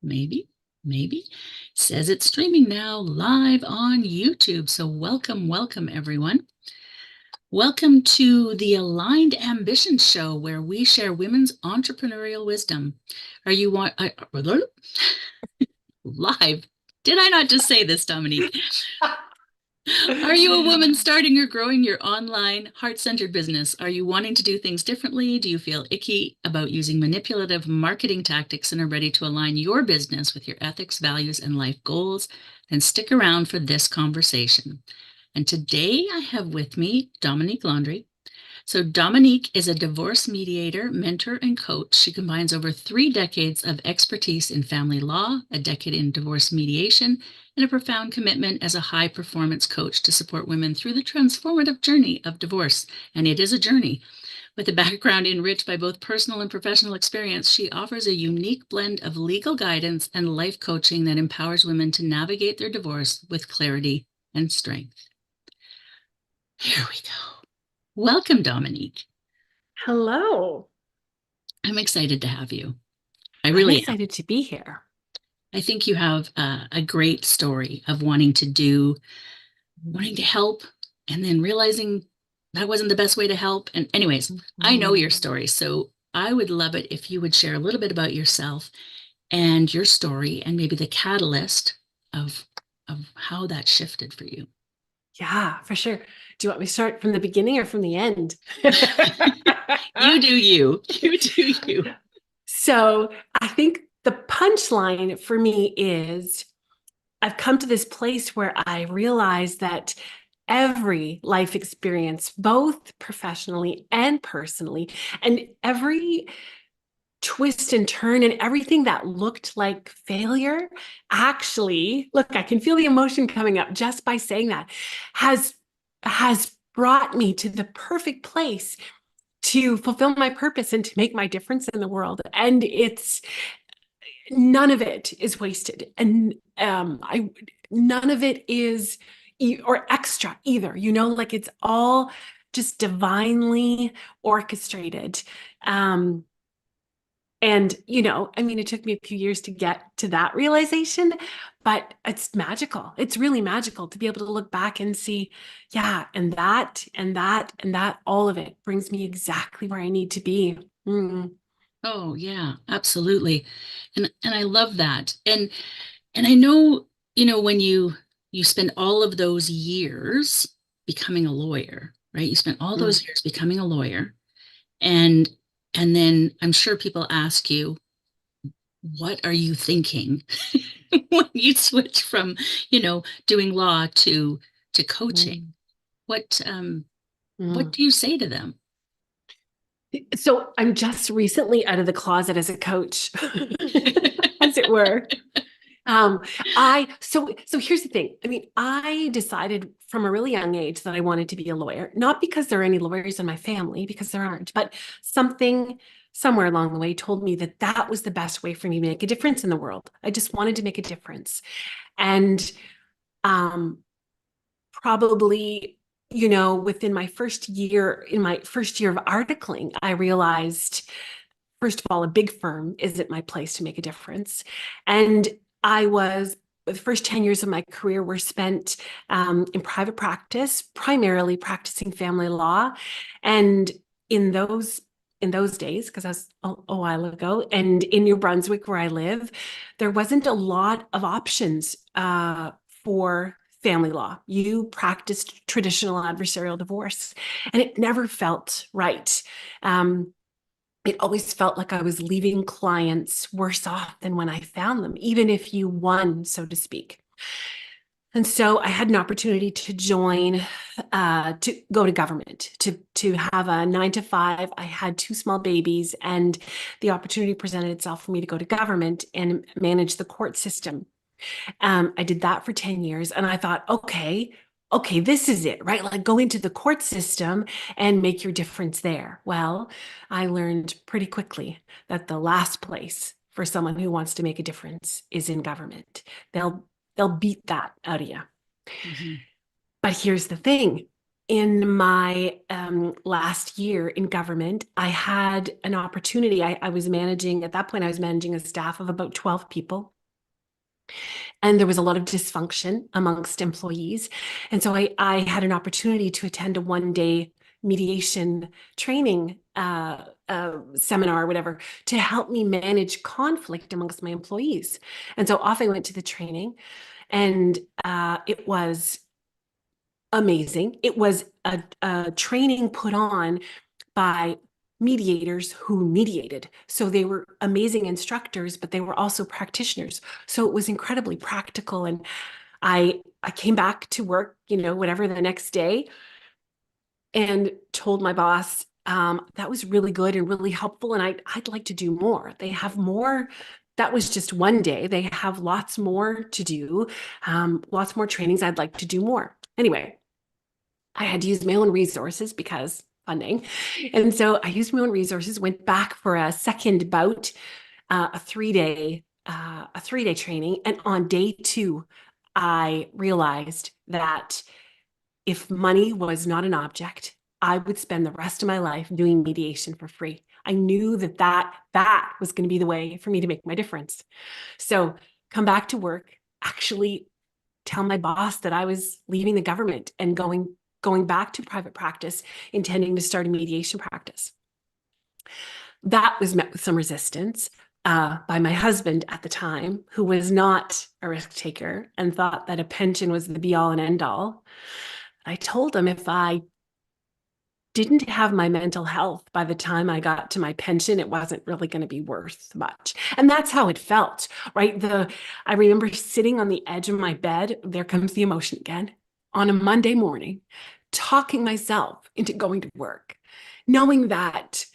Maybe, maybe. Says it's streaming now live on YouTube. So welcome, everyone. Welcome to the Aligned Ambition Show, where we share women's entrepreneurial wisdom. Are you want live? Did I not just say this, Dominique? Are you a woman starting or growing your online heart-centered business? Are you wanting to do things differently? Do you feel icky about using manipulative marketing tactics and are ready to align your business with your ethics, values, and life goals? Then stick around for this conversation. And today I have with me Dominique Laundry. So Dominique is a divorce mediator, mentor, and coach. She combines over 3 decades of expertise in family law, a decade in divorce mediation, and a profound commitment as a high-performance coach to support women through the transformative journey of divorce. And it is a journey. With a background enriched by both personal and professional experience, she offers a unique blend of legal guidance and life coaching that empowers women to navigate their divorce with clarity and strength. Here we go. Welcome, Dominique. Hello. I'm excited to have you. I I'm really am. excited to be here. I think you have a great story of wanting to help, and then realizing that wasn't the best way to help. And anyways, I know your Mhm. story, so I would love it if you would share a little bit about yourself and your story, and maybe the catalyst of how that shifted for you. Yeah, for sure. Do you want me to start from the beginning or from the end? You do you. You do you. So I think the punchline for me is I've come to this place where I realize that every life experience, both professionally and personally, and every twist and turn and everything that looked like failure actually, look, I can feel the emotion coming up just by saying that, has brought me to the perfect place to fulfill my purpose and to make my difference in the world. And it's none of it is wasted, and I none of it is or extra either, like it's all just divinely orchestrated. I mean, it took me a few years to get to that realization, but it's magical. It's really magical to be able to look back and see, yeah, and that, and that, and that, all of it brings me exactly where I need to be. Mm. Oh yeah, absolutely. And I love that. And I know, when you spend all of those years becoming a lawyer, right? You spent all Mm. those years becoming a lawyer, and and then I'm sure people ask you, what are you thinking when you switch from, doing law to coaching? Mm. What Mm. do you say to them? So I'm just recently out of the closet as a coach, as it were. Um, so here's the thing. I mean, I decided from a really young age that I wanted to be a lawyer, not because there are any lawyers in my family, because there aren't, but something somewhere along the way told me that that was the best way for me to make a difference in the world. I just wanted to make a difference. And um, probably, within my first year of articling, I realized, first of all, a big firm isn't my place to make a difference. And the first 10 years of my career were spent in private practice, primarily practicing family law. And in those days, because that was a while ago, and in New Brunswick, where I live, there wasn't a lot of options for family law. You practiced traditional adversarial divorce, and it never felt right. It always felt like I was leaving clients worse off than when I found them, even if you won, so to speak. And so I had an opportunity to to go to government, to have a 9 to 5. I had two small babies, and the opportunity presented itself for me to go to government and manage the court system. I did that for 10 years, and I thought, okay, this is it, right? Like, go into the court system and make your difference there. Well, I learned pretty quickly that the last place for someone who wants to make a difference is in government. They'll they'll beat that out of you. Mhm. But here's the thing. in my last year in government, I had an opportunity. I was managing, at that point, I was managing a staff of about 12 people. And there was a lot of dysfunction amongst employees. And so I had an opportunity to attend a one-day mediation training seminar or whatever to help me manage conflict amongst my employees. And so off I went to the training, and it was amazing. It was a training put on by mediators who mediated. So they were amazing instructors, but they were also practitioners. So it was incredibly practical. And I came back to work, whatever the next day, and told my boss, that was really good and really helpful. And I'd like to do more. They have more. That was just one day. They have lots more to do, lots more trainings. I'd like to do more. Anyway, I had to use my own resources because funding. And so I used my own resources, went back for a second bout, a 3-day training. And on day 2, I realized that if money was not an object, I would spend the rest of my life doing mediation for free. I knew that was going to be the way for me to make my difference. So come back to work, actually tell my boss that I was leaving the government and going back to private practice, intending to start a mediation practice. That was met with some resistance by my husband at the time, who was not a risk taker and thought that a pension was the be all and end all. I told him if I didn't have my mental health by the time I got to my pension, it wasn't really going to be worth much. And that's how it felt, right? I remember sitting on the edge of my bed, there comes the emotion again, on a Monday morning, talking myself into going to work, knowing that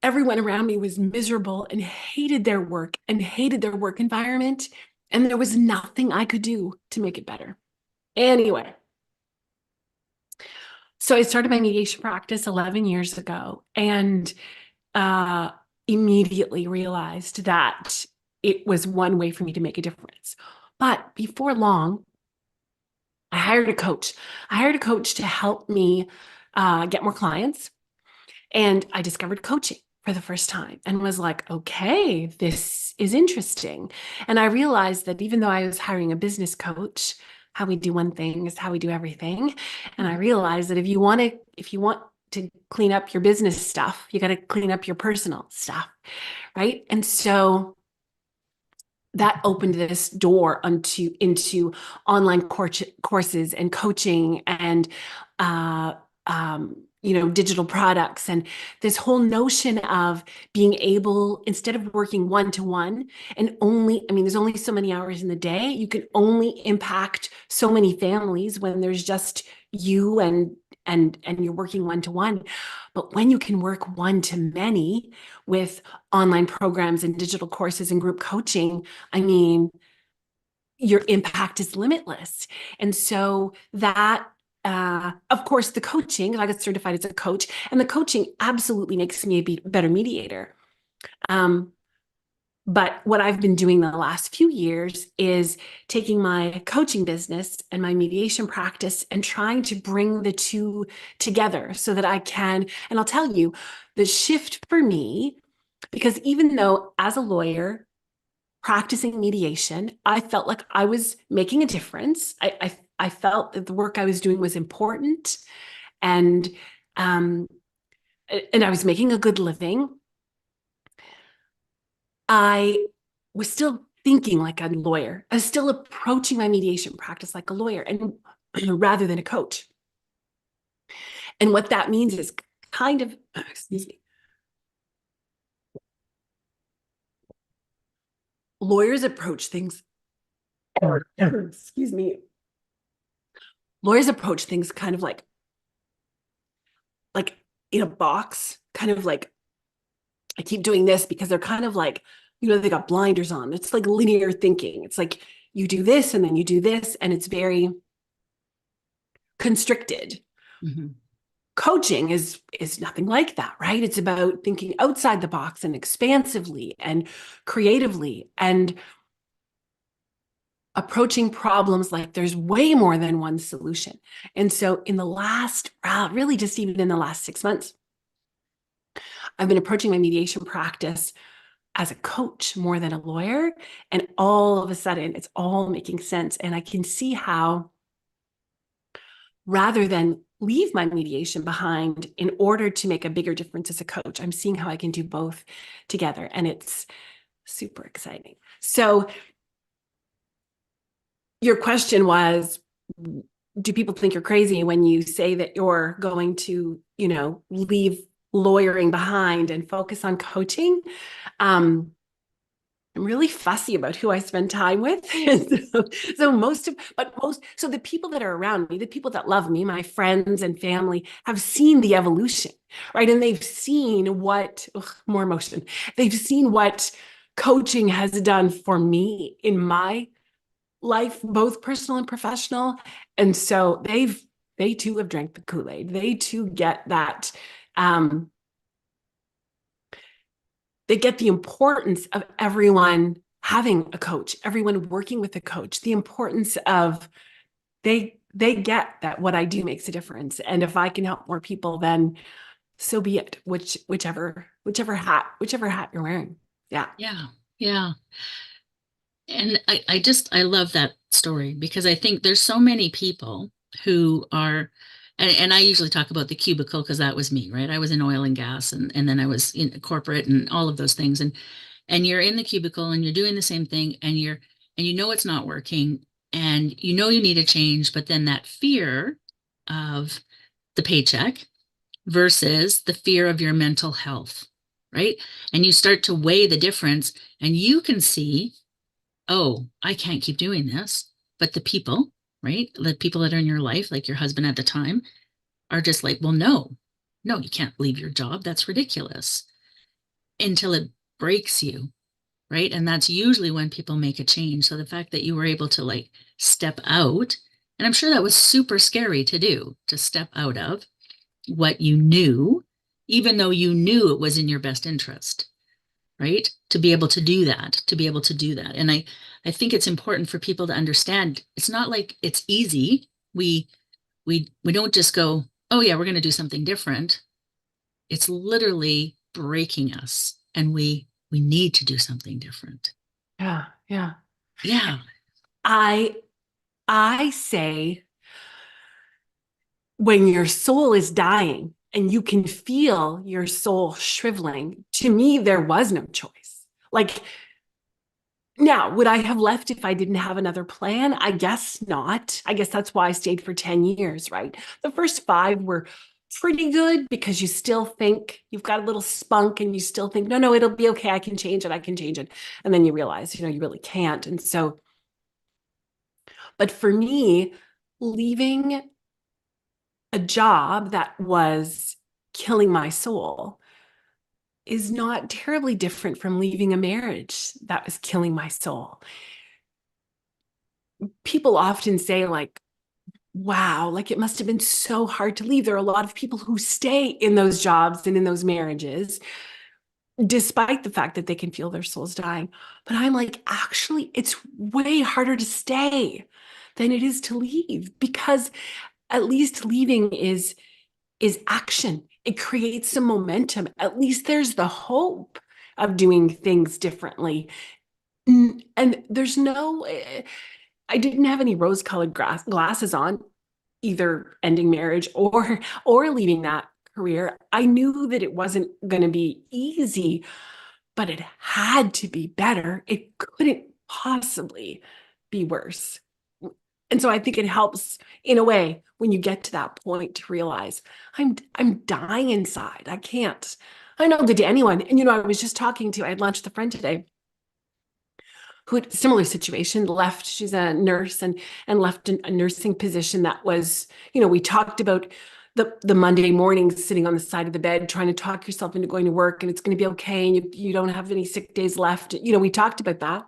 everyone around me was miserable and hated their work and hated their work environment. And there was nothing I could do to make it better. Anyway, so I started my mediation practice 11 years ago, and immediately realized that it was one way for me to make a difference. But before long, I hired a coach. I hired a coach to help me get more clients. And I discovered coaching for the first time and was like, okay, this is interesting. And I realized that even though I was hiring a business coach, how we do one thing is how we do everything. And I realized that if you want to clean up your business stuff, you got to clean up your personal stuff, right? And so that opened this door into online courses and coaching and digital products, and this whole notion of being able, instead of working one-to-one and there's only so many hours in the day, you can only impact so many families when there's just you and you're working one-to-one. But when you can work one-to-many with online programs and digital courses and group coaching, your impact is limitless. And so that of course, the coaching, I got certified as a coach, and the coaching absolutely makes me a better mediator. But what I've been doing the last few years is taking my coaching business and my mediation practice and trying to bring the two together so that I can, and I'll tell you, the shift for me, because even though as a lawyer, practicing mediation, I felt like I was making a difference. I felt that the work I was doing was important, and I was making a good living. I was still thinking like a lawyer. I was still approaching my mediation practice like a lawyer, and rather than a coach. And what that means is kind of, excuse me, lawyers approach things, excuse me, lawyers approach things kind of like in a box, kind of like, I keep doing this because they're kind of like, they got blinders on. It's like linear thinking. It's like you do this and then you do this, and it's very constricted. Mm-hmm. Coaching is nothing like that, right? It's about thinking outside the box and expansively and creatively. And approaching problems like there's way more than one solution. And so in the last, really just even in the last 6 months, I've been approaching my mediation practice as a coach more than a lawyer. And all of a sudden, it's all making sense. And I can see how, rather than leave my mediation behind in order to make a bigger difference as a coach, I'm seeing how I can do both together. And it's super exciting. So your question was, do people think you're crazy when you say that you're going to, leave lawyering behind and focus on coaching? I'm really fussy about who I spend time with. So the people that are around me, the people that love me, my friends and family, have seen the evolution, right? And they've seen more emotion. They've seen what coaching has done for me in my life, both personal and professional. And so they too have drank the Kool-Aid. They too get that. They get the importance of everyone having a coach, everyone working with a coach, the importance of they get that what I do makes a difference. And if I can help more people, then so be it, whichever hat you're wearing. Yeah. Yeah. Yeah. And I love that story because I think there's so many people who are, and I usually talk about the cubicle because that was me, right? I was in oil and gas and then I was in corporate and all of those things. And you're in the cubicle and you're doing the same thing and you know it's not working and you know you need a change, but then that fear of the paycheck versus the fear of your mental health, right? And you start to weigh the difference and you can see, oh, I can't keep doing this. But the people, right? The people that are in your life, like your husband at the time, are just like, well, no, you can't leave your job. That's ridiculous until it breaks you, right? And that's usually when people make a change. So the fact that you were able to like step out, and I'm sure that was super scary to do, to step out of what you knew, even though you knew it was in your best interest, right? To be able to do that, to be able to do that. And I think it's important for people to understand it's not like it's easy. We don't just go, oh yeah, we're going to do something different. It's literally breaking us and we need to do something different. Yeah. Yeah. Yeah. I say, when your soul is dying and you can feel your soul shriveling, to me, there was no choice. Like, now, would I have left if I didn't have another plan? I guess not. I guess that's why I stayed for 10 years, right? The first 5 were pretty good because you still think you've got a little spunk and you still think, no, it'll be okay. I can change it. I can change it. And then you realize, you really can't. And so, but for me, leaving a job that was killing my soul is not terribly different from leaving a marriage that was killing my soul. People often say, like, wow, like it must have been so hard to leave. There are a lot of people who stay in those jobs and in those marriages, despite the fact that they can feel their souls dying. But I'm like, actually, it's way harder to stay than it is to leave, because at least leaving is action. It creates some momentum. At least there's the hope of doing things differently. And there's no, I didn't have any rose-colored glasses on, either ending marriage or leaving that career. I knew that it wasn't going to be easy, but it had to be better. It couldn't possibly be worse. And so I think it helps in a way when you get to that point to realize I'm dying inside. I can't. I know that to anyone. And I was just I had lunch with a friend today who had a similar situation, left. She's a nurse and left a nursing position that was, we talked about the Monday mornings sitting on the side of the bed, trying to talk yourself into going to work, and it's going to be okay, and you don't have any sick days left. We talked about that.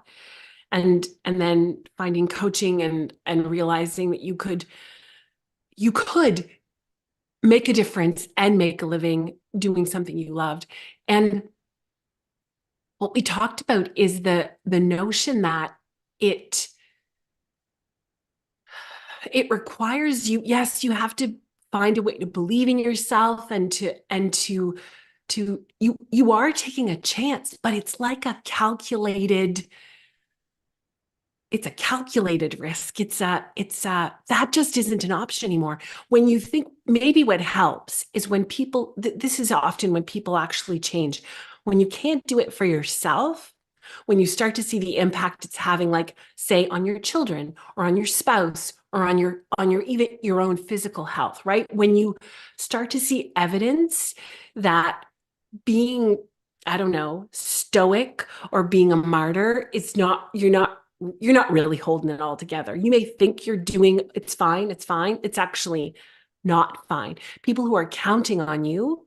And then finding coaching and realizing that you could make a difference and make a living doing something you loved. And what we talked about is the notion that it requires you, yes, you have to find a way to believe in yourself and to you are taking a chance, but it's like it's a calculated risk. It's that just isn't an option anymore. When you think, maybe what helps is when people, this is often when people actually change. When you can't do it for yourself, when you start to see the impact it's having, like say on your children or on your spouse or on your even your own physical health, right? When you start to see evidence that being, I don't know, stoic or being a martyr, it's not, you're not really holding it all together. You may think you're doing, it's fine, it's fine. It's actually not fine. People who are counting on you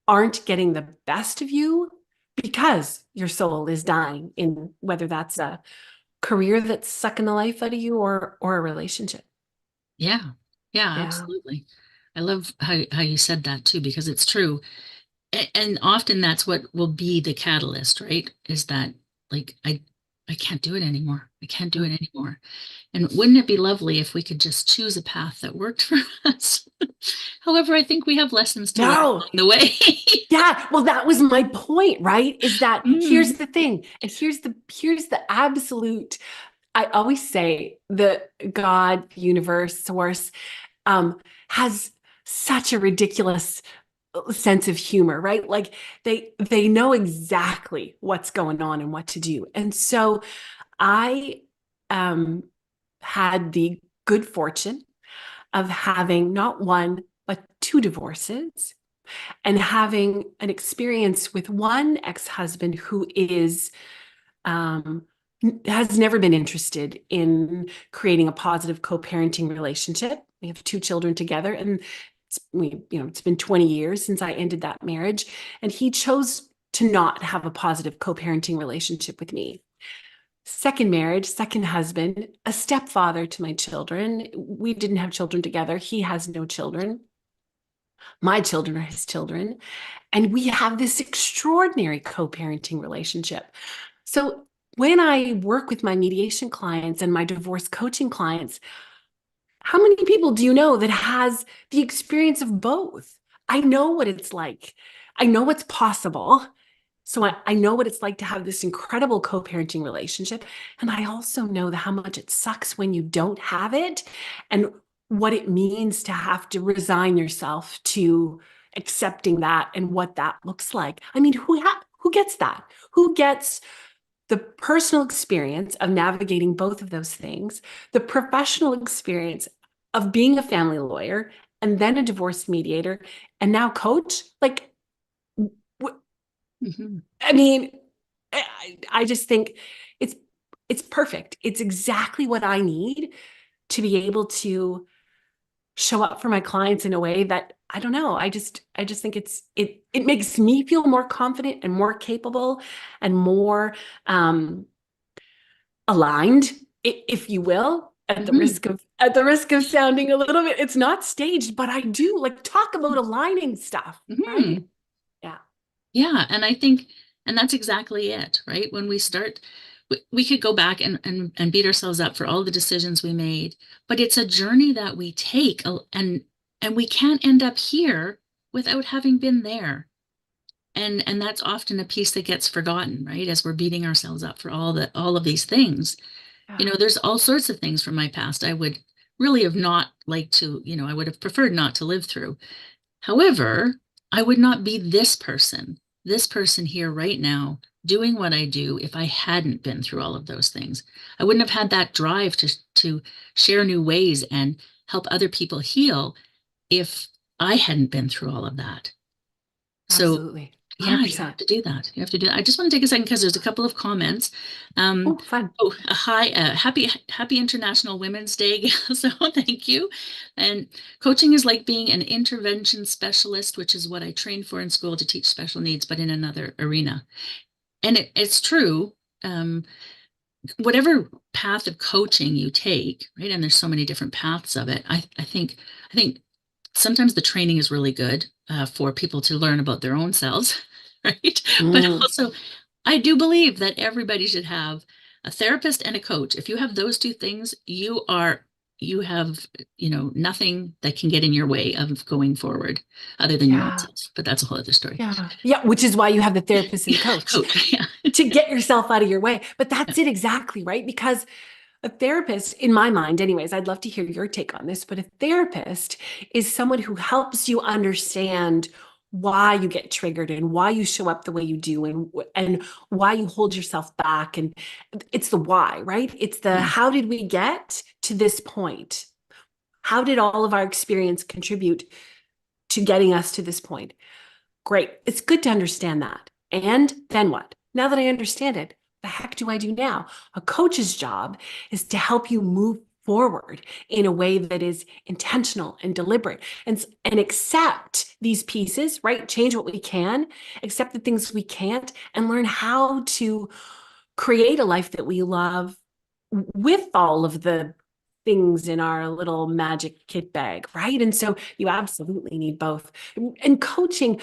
aren't getting the best of you because your soul is dying, in whether that's a career that's sucking the life out of you or a relationship. Yeah. Yeah, Yeah. absolutely. I love how you said that too, because it's true. And often that's what will be the catalyst, right? Is that like I can't do it anymore. I can't do it anymore. And wouldn't it be lovely if we could just choose a path that worked for us? However, I think we have lessons to learn No. along the way. Yeah, well, that was my point, right? Is that here's Mm, the thing, and here's the absolute. I always say that God, universe, source, um, has such a ridiculous sense of humor, right? Like they know exactly what's going on and what to do. And so I um, had the good fortune of having not one but two divorces and having an experience with one ex-husband who is um, has never been interested in creating a positive co-parenting relationship. We have two children together, and it's been 20 years since I ended that marriage, and he chose to not have a positive co-parenting relationship with me. Second marriage, second husband, a stepfather to my children. We didn't have children together. He has no children. My children are his children. And we have this extraordinary co parenting relationship. So when I work with my mediation clients and my divorce coaching clients, how many people do you know that has the experience of both? I know what it's like. I know what's possible. So I know what it's like to have this incredible co-parenting relationship. And I also know how much it sucks when you don't have it and what it means to have to resign yourself to accepting that and what that looks like. I mean, who gets that? Who gets the personal experience of navigating both of those things, the professional experience of being a family lawyer and then a divorce mediator and now coach? Like, mhm, I mean, I just think it's it's perfect. It's exactly what I need to be able to show up for my clients in a way that I don't know. I just think it makes me feel more confident and more capable and more aligned, if you will, mhm, at the risk of sounding a little bit, it's not staged, but I do like talk about aligning stuff, right? mhm. Yeah. Yeah, and that's exactly it, right? When we start, we could go back and beat ourselves up for all the decisions we made, but it's a journey that we take, and we can't end up here without having been there. And that's often a piece that gets forgotten, right? As we're beating ourselves up for all of these things. Yeah. There's all sorts of things from my past I would really have not liked to, I would have preferred not to live through. However, I would not be this person here right now, doing what I do if I hadn't been through all of those things. I wouldn't have had that drive to share new ways and help other people heal if I hadn't been through all of that. So Absolutely. yeah, you 100%. have to do that. You have to do that. I just want to take a second because there's a couple of comments. Um, Oh, fun. oh, happy International Women's Day. So thank you. And coaching is like being an intervention specialist, which is what I trained for in school to teach special needs, but in another arena. And it's true. Um, whatever path of coaching you take, right? And there's so many different paths of it. I think sometimes the training is really good for people to learn about their own selves, right? But Mm, also, I do believe that everybody should have a therapist and a coach. If you have those two things, you are you have, nothing that can get in your way of going forward other than your own Yeah. self. But that's a whole other story. Yeah. Yeah. Which is why you have the therapist and the coach Coach, yeah. to get yourself out of your way. But that's it exactly, right? Because a therapist, in my mind, anyways, I'd love to hear your take on this, but a therapist is someone who helps you understand why you get triggered and why you show up the way you do and why you hold yourself back. And it's the why, right? It's the Yeah. how did we get to this point? How did all of our experience contribute to getting us to this point? Great. It's good to understand that. And then what? Now that I understand it, the heck do I do now? A coach's job is to help you move forward in a way that is intentional and deliberate and accept these pieces, right? Change what we can, accept the things we can't, and learn how to create a life that we love with all of the things in our little magic kit bag, right? And so you absolutely need both. And coaching,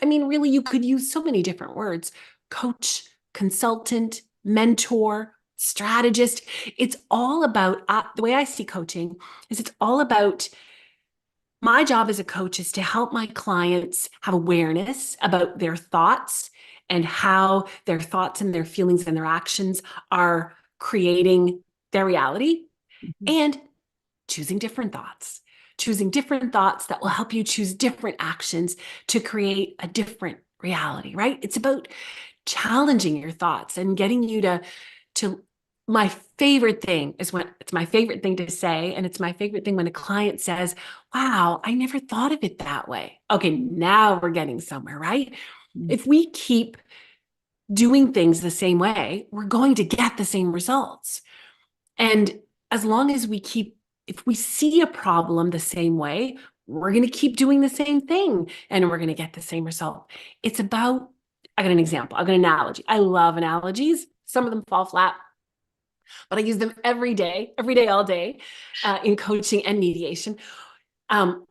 really, you could use so many different words: coach, consultant, mentor, strategist. It's all about the way I see coaching is it's all about my job as a coach is to help my clients have awareness about their thoughts and how their thoughts and their feelings and their actions are creating their reality, Mhm. and choosing different thoughts that will help you choose different actions to create a different reality, right? It's about challenging your thoughts and getting you to my favorite thing is when it's my favorite thing to say, and it's my favorite thing when a client says, wow, I never thought of it that way. Okay, now we're getting somewhere, right? Mhm. If we keep doing things the same way, we're going to get the same results. And as long as if we see a problem the same way, we're going to keep doing the same thing and we're going to get the same result. It's about, I got an example, I got an analogy. I love analogies. Some of them fall flat, but I use them every day, all day, in coaching and mediation. Um,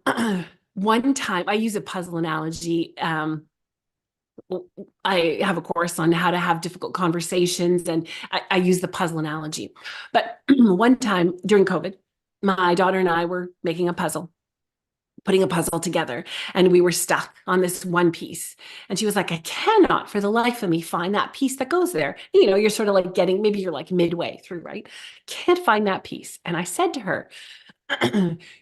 One time I use a puzzle analogy. I have a course on how to have difficult conversations, and I use the puzzle analogy. But one time during COVID, my daughter and I were making a puzzle, putting a puzzle together, and we were stuck on this one piece. And she was like, I cannot for the life of me find that piece that goes there. You're sort of like maybe you're like midway through, right? Can't find that piece. And I said to her,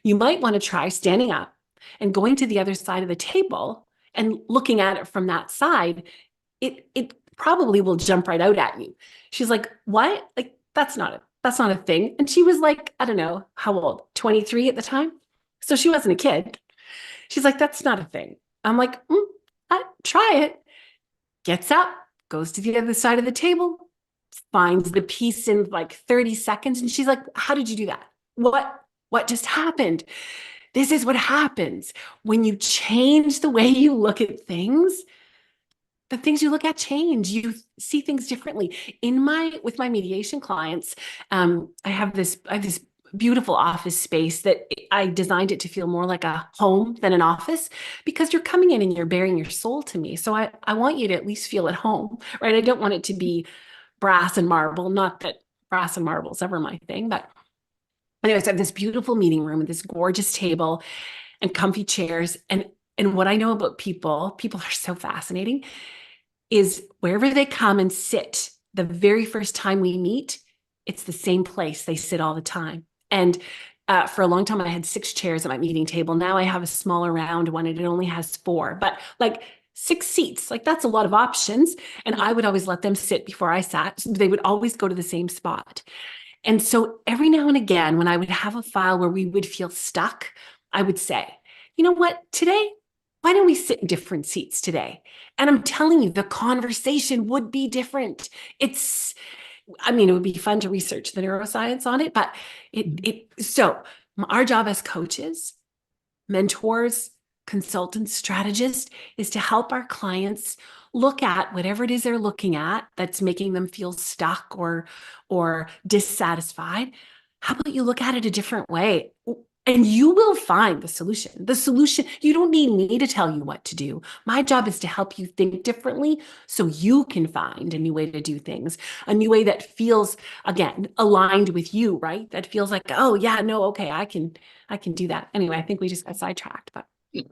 you might want to try standing up and going to the other side of the table and looking at it from that side. It probably will jump right out at you. She's like, what? Like, that's not a thing. And she was like, I don't know, how old? 23 at the time. So she wasn't a kid. She's like, that's not a thing. I'm like, try it. Gets up, goes to the other side of the table, finds the piece in like 30 seconds. And she's like, how did you do that? What just happened? This is what happens when you change the way you look at things. The things you look at change. You see things differently. With my mediation clients, I have this beautiful office space that I designed it to feel more like a home than an office, because you're coming in and you're bearing your soul to me. So I want you to at least feel at home, right? I don't want it to be brass and marble. Not that brass and marble is ever my thing, but anyways, I have this beautiful meeting room with this gorgeous table and comfy chairs. And what I know about people are so fascinating, is wherever they come and sit the very first time we meet, it's the same place they sit all the time. And for a long time, I had 6 chairs at my meeting table. Now I have a smaller round one and it only has 4, but like 6 seats, like that's a lot of options. And I would always let them sit before I sat. They would always go to the same spot. And so every now and again, when I would have a file where we would feel stuck, I would say, you know what, today, why don't we sit in different seats today? And I'm telling you, the conversation would be different. It would be fun to research the neuroscience on it, but so our job as coaches, mentors, consultants, strategists is to help our clients look at whatever it is they're looking at that's making them feel stuck or dissatisfied. How about you look at it a different way? And you will find the solution. The solution, you don't need me to tell you what to do. My job is to help you think differently so you can find a new way to do things, a new way that feels, again, aligned with you, right? That feels like, oh yeah, no, okay, I can do that. Anyway, I think we just got sidetracked, but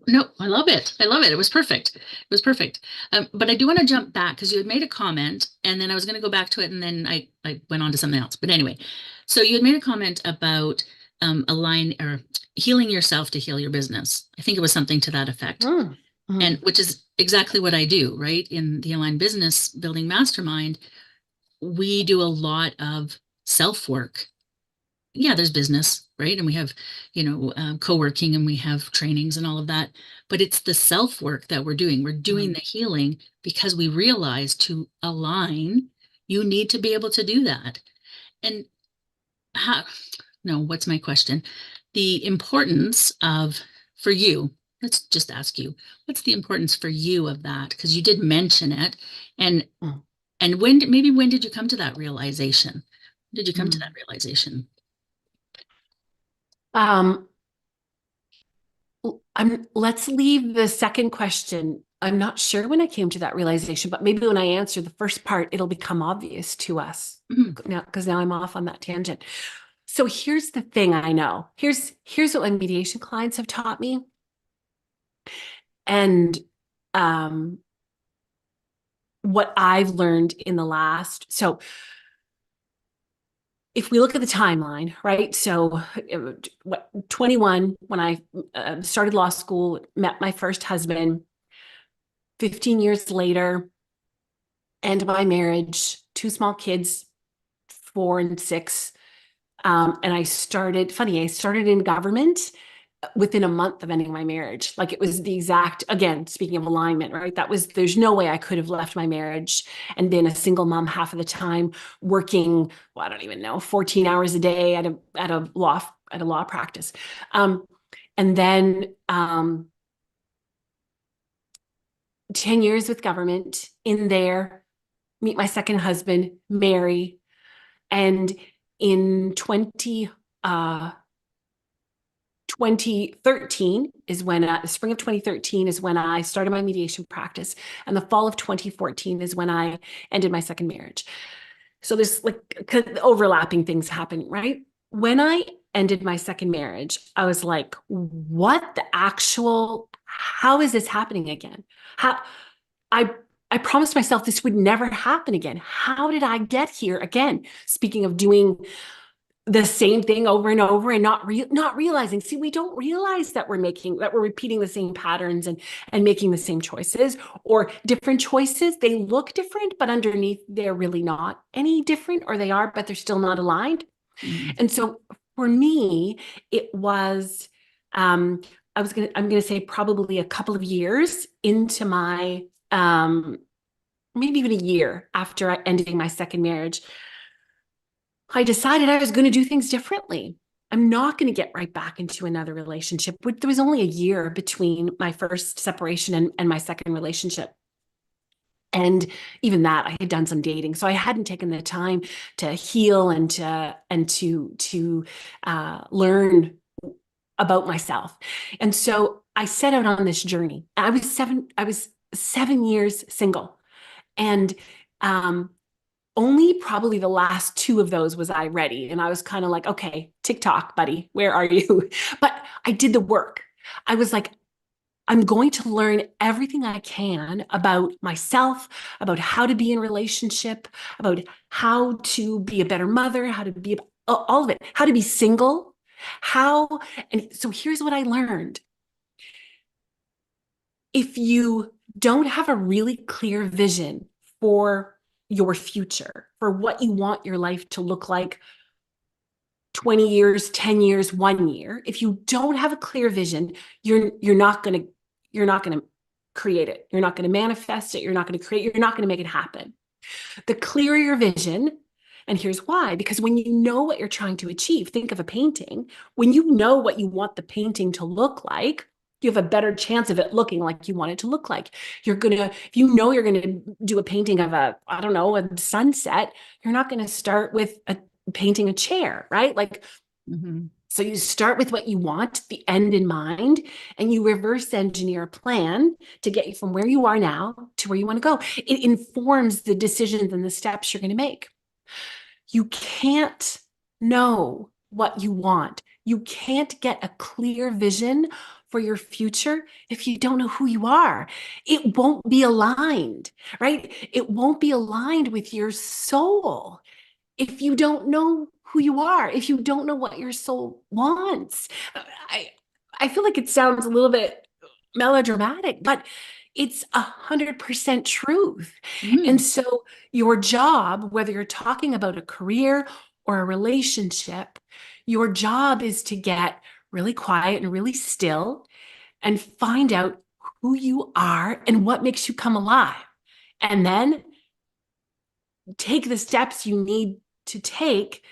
No, I love it. I love it. It was perfect. It was perfect. But I do want to jump back because you had made a comment and then I was going to go back to it and then I went on to something else. But anyway, so you had made a comment about align or healing yourself to heal your business. I think it was something to that effect. And which is exactly what I do, right? In the Align Business Building Mastermind, we do a lot of self work. Yeah, there's business, right? And we have, co-working and we have trainings and all of that. But it's the self work that we're doing. We're doing the healing because we realize to align, you need to be able to do that. And how, no, what's my question? The importance of, for you, let's just ask you, what's the importance for you of that? Because you did mention it. And when did you come to that realization? Did you come to that realization? Let's leave the second question. I'm not sure when I came to that realization, but maybe when I answer the first part, it'll become obvious to us now, because now I'm off on that tangent. So here's the thing I know. Here's what my mediation clients have taught me. And what I've learned in the last, so if we look at the timeline, right? So 21, when I started law school, met my first husband, 15 years later, end my marriage, two small kids, 4 and 6. And I started in government within a month of ending my marriage. Like it was the exact, again, speaking of alignment, right? There's no way I could have left my marriage and been a single mom half of the time working, well, I don't even know, 14 hours a day at a law practice. And then 10 years with government in there, meet my second husband, marry. And in 2013 is when, the spring of 2013 is when I started my mediation practice. And the fall of 2014 is when I ended my second marriage. So there's like overlapping things happening, right? When I ended my second marriage, I was like, what the actual, how is this happening again? I promised myself this would never happen again. How did I get here again? Speaking of doing the same thing over and over and not realizing, see, we don't realize that we're repeating the same patterns and making the same choices or different choices. They look different, but underneath they're really not any different, or they are, but they're still not aligned. And so for me, it was, I'm going to say probably a couple of years into my, maybe even a year after ending my second marriage, I decided I was going to do things differently. I'm not going to get right back into another relationship. There was only a year between my first separation and my second relationship. And even that, I had done some dating, so I hadn't taken the time to heal and to learn about myself. And so I set out on this journey. I was 7 years single, and only probably the last 2 of those was I ready. And I was kind of like, okay, TikTok, buddy, where are you? But I did the work. I was like, I'm going to learn everything I can about myself, about how to be in relationship, about how to be a better mother, how to be all of it, how to be single, and so here's what I learned. If you don't have a really clear vision for your future, for what you want your life to look like 20 years, 10 years, 1 year, if you don't have a clear vision, you're not going to create it. You're not going to manifest it. You're not going to make it happen. The clearer your vision, and here's why, because when you know what you're trying to achieve, think of a painting. When you know what you want the painting to look like, you have a better chance of it looking like you want it to look like. If you know you're going to do a painting of a sunset, you're not going to start with painting a chair, right? Like, So you start with what you want, the end in mind, and you reverse engineer a plan to get you from where you are now to where you want to go. It informs the decisions and the steps you're going to make. You can't know what you want. You can't get a clear vision for your future if you don't know who you are. It won't be aligned, right? It won't be aligned with your soul if you don't know who you are, if you don't know what your soul wants. I, I feel like it sounds a little bit melodramatic, but it's 100% truth. And Mm. so your job, whether you're talking about a career or a relationship, your job is to get really quiet and really still and find out who you are and what makes you come alive. And then take the steps you need to take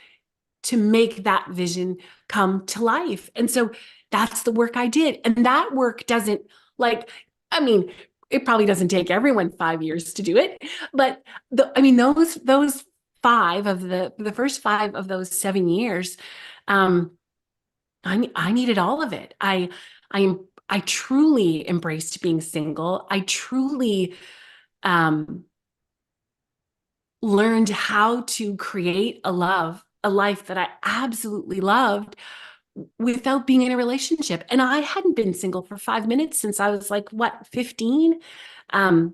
to make that vision come to life. And so that's the work I did. And that work doesn't like, I mean, it probably doesn't take everyone 5 years to do it, but those five of the first 5 of those 7 years, I needed all of it. I truly embraced being single. I truly um, learned how to create a life that I absolutely loved without being in a relationship. And I hadn't been single for 5 minutes since I was like, what, 15? Um,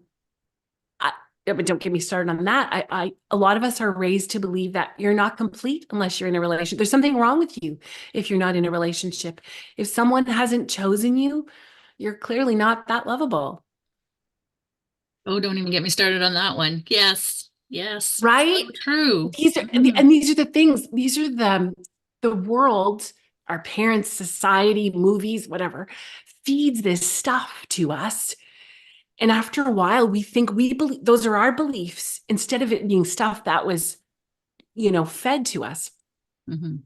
but don't get me started on that. A lot of us are raised to believe that you're not complete unless you're in a relationship. There's something wrong with you if you're not in a relationship. If someone hasn't chosen you, you're clearly not that lovable. Oh, don't even get me started on that one. Yes. Yes. Right? So true. These are Mm. and these are the things, these are the world, our parents, society, movies, whatever, feeds this stuff to us. And after a while, we think we believe those are our beliefs instead of it being stuff that was, fed to us. Mhm.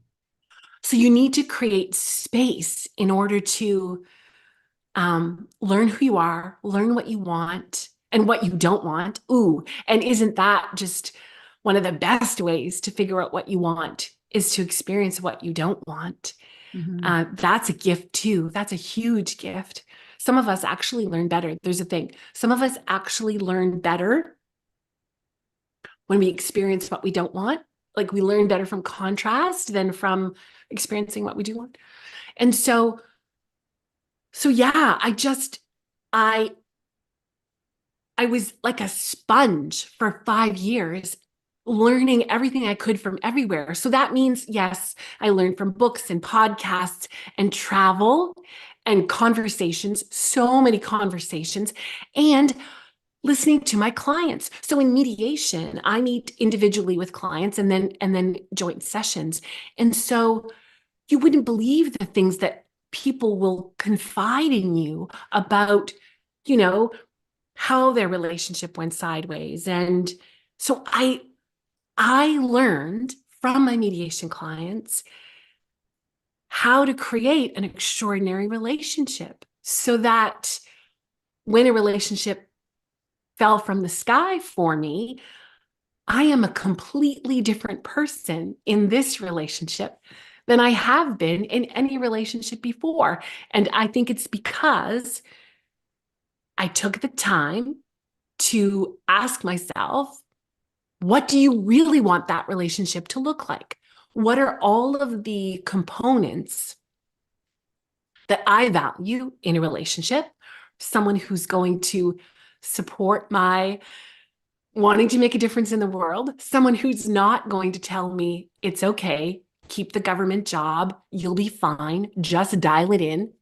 So you need to create space in order to learn who you are, learn what you want and what you don't want. Ooh, and isn't that just one of the best ways to figure out what you want is to experience what you don't want? Mhm. That's a gift too. That's a huge gift. Some of us actually learn better. There's a thing. Some of us actually learn better when we experience what we don't want. Like we learn better from contrast than from experiencing what we do want. And so yeah, I I was like a sponge for 5 years, learning everything I could from everywhere. So that means, yes, I learned from books and podcasts and travel and conversations, so many conversations, and listening to my clients. So in mediation, I meet individually with clients and then joint sessions. And so you wouldn't believe the things that people will confide in you about, you know, how their relationship went sideways. And so I learned from my mediation clients how to create an extraordinary relationship so that when a relationship fell from the sky for me, I am a completely different person in this relationship than I have been in any relationship before. And I think it's because I took the time to ask myself, what do you really want that relationship to look like? What are all of the components that I value in a relationship? Someone who's going to support my wanting to make a difference in the world, someone who's not going to tell me it's okay, keep the government job, you'll be fine, just dial it in.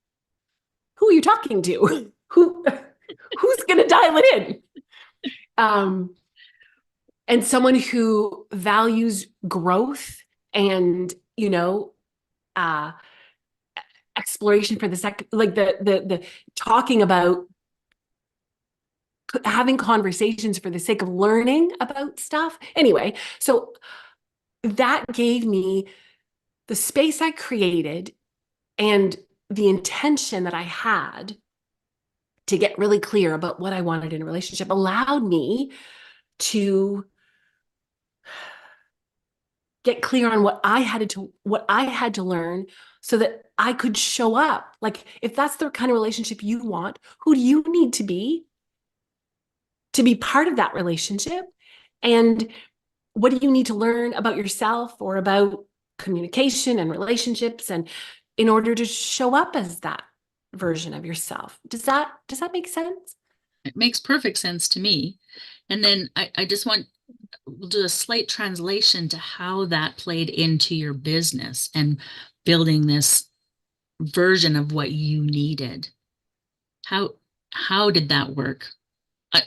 Who are you talking to? Who's going to dial it in? Um, and someone who values growth and uh exploration for the second, like the talking about having conversations for the sake of learning about stuff. Anyway, so that gave me the space I created and the intention that I had to get really clear about what I wanted in a relationship allowed me to get clear on what I had to learn so that I could show up. Like, if that's the kind of relationship you want, who do you need to be part of that relationship? And what do you need to learn about yourself or about communication and relationships, and in order to show up as that version of yourself? Does that make sense? It makes perfect sense to me. And then I just we'll do a slight translation to how that played into your business and building this version of what you needed. How how did that work?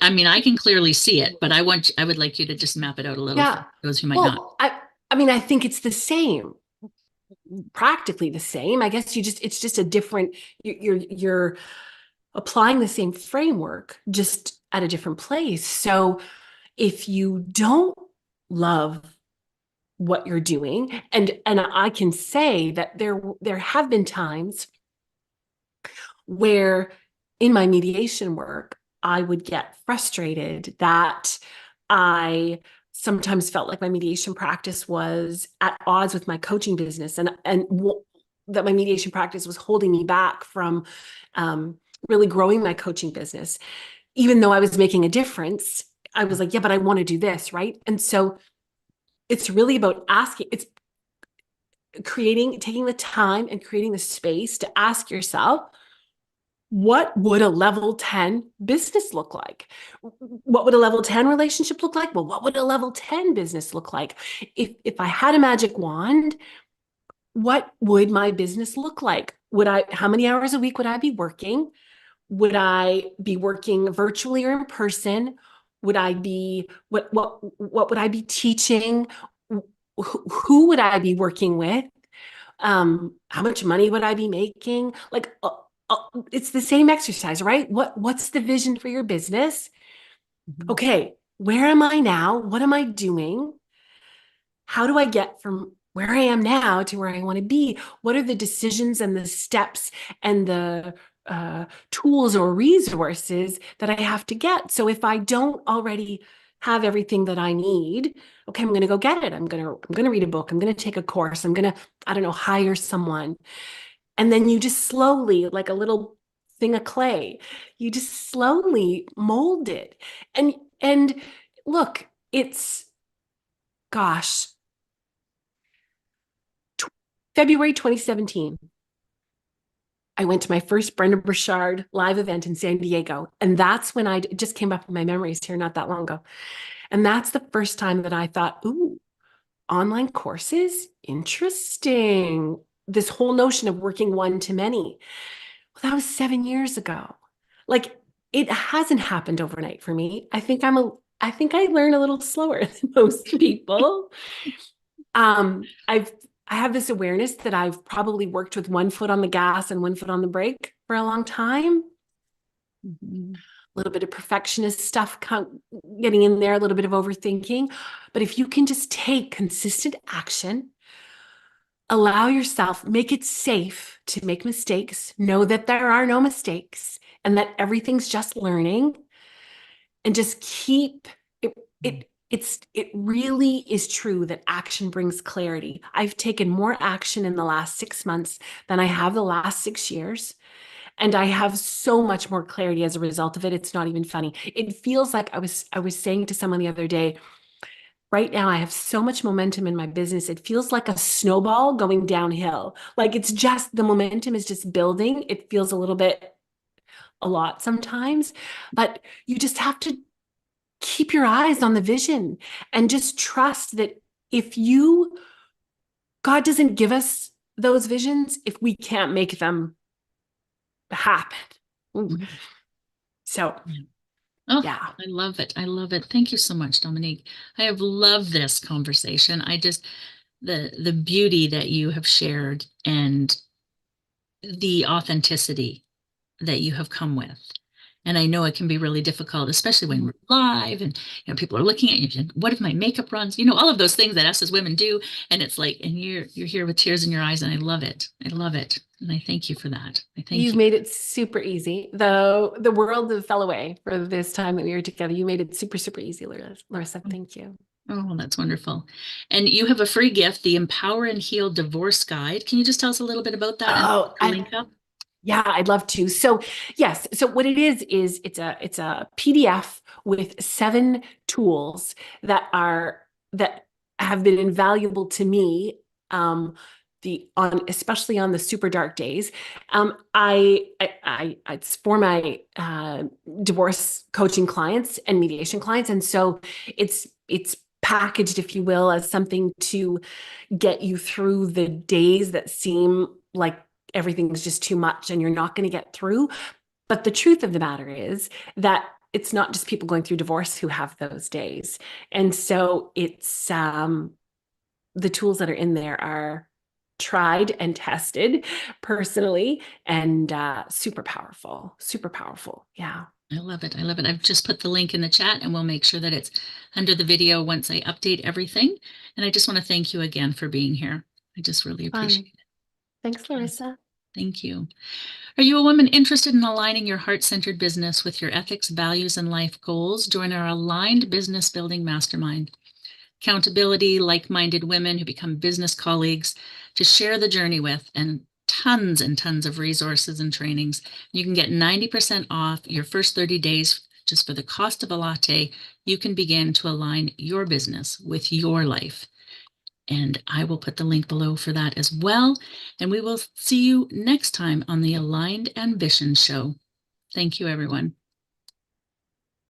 I mean, I can clearly see it, but I would like you to just map it out a little for Yeah. those who might not. Well, I mean, I think it's the same, practically the same. I guess it's just a different, you're applying the same framework, just at a different place. So if you don't love what you're doing, and I can say that there have been times where in my mediation work, I would get frustrated that I sometimes felt like my mediation practice was at odds with my coaching business, and that my mediation practice was holding me back from really growing my coaching business. Even though I was making a difference, I was like, yeah, but I want to do this, right? And so it's really about it's taking the time and creating the space to ask yourself, what would a level 10 business look like? What would a level 10 relationship look like? Well, what would a level 10 business look like? If I had a magic wand, what would my business look like? How many hours a week would I be working? Would I be working virtually or in person? Would I be, what would I be teaching? Who would I be working with? How much money would I be making? Like, it's the same exercise, right? What's the vision for your business? Mhm. Okay, where am I now? What am I doing? How do I get from where I am now to where I want to be? What are the decisions and the steps and the tools or resources that I have to get? So if I don't already have everything that I need, okay, I'm going to go get it. I'm going to read a book. I'm going to take a course. I'm going to, I don't know, hire someone. And then you just slowly, like a little thing of clay, you just slowly mold it. And look, it's, gosh, February 2017, I went to my first Brenda Burchard live event in San Diego. And that's when it just came up in my memories here not that long ago. And that's the first time that I thought, ooh, online courses, interesting. This whole notion of working one to many. Well, that was 7 years ago. Like, it hasn't happened overnight for me. I think I learn a little slower than most people. I have this awareness that I've probably worked with one foot on the gas and one foot on the brake for a long time. Mhm. A little bit of perfectionist stuff getting in there, a little bit of overthinking. But if you can just take consistent action, allow yourself, make it safe to make mistakes, know that there are no mistakes and that everything's just learning, and just keep it. It really is true that action brings clarity. I've taken more action in the last 6 months than I have the last 6 years. And I have so much more clarity as a result of it. It's not even funny. It feels like I was saying to someone the other day, right now I have so much momentum in my business. It feels like a snowball going downhill. Like, it's just, the momentum is just building. It feels a lot sometimes, but you just have to keep your eyes on the vision and just trust that if you, God doesn't give us those visions if we can't make them happen. Ooh. Mhm. So, Yeah. Oh, yeah. I love it. I love it. Thank you so much, Dominique. I have loved this conversation. I just the beauty that you have shared and the authenticity that you have come with. And I know it can be really difficult, especially when we're live and people are looking at you. What if my makeup runs? All of those things that us as women do. And it's like, and you're here with tears in your eyes, and I love it. I love it. And I thank you for that. I thank You've you. made it super easy. Though the world fell away for this time that we were together. You made it super, super easy, Larissa. Thank you. Oh, that's wonderful. And you have a free gift, the Empower and Heal Divorce Guide. Can you just tell us a little bit about that and Oh, the link up? yeah, I'd love to. So yes, so what it is it's a PDF with 7 tools that have been invaluable to me. The on especially on the super dark days. It's for my divorce coaching clients and mediation clients, and so it's packaged, if you will, as something to get you through the days that seem like everything's just too much and you're not going to get through. But the truth of the matter is that it's not just people going through divorce who have those days. And so it's the tools that are in there are tried and tested personally and super powerful, super powerful. Yeah. I love it. I love it. I've just put the link in the chat and we'll make sure that it's under the video once I update everything. And I just want to thank you again for being here. I just really appreciate Fun. it. Thanks, Larissa. Thank you. Are you a woman interested in aligning your heart-centered business with your ethics, values, and life goals? Join our Aligned Business Building Mastermind. Accountability, like-minded women who become business colleagues to share the journey with, and tons of resources and trainings. You can get 90% off your first 30 days just for the cost of a latte. You can begin to align your business with your life. And I will put the link below for that as well. And we will see you next time on the Aligned Ambition Show. Thank you, everyone.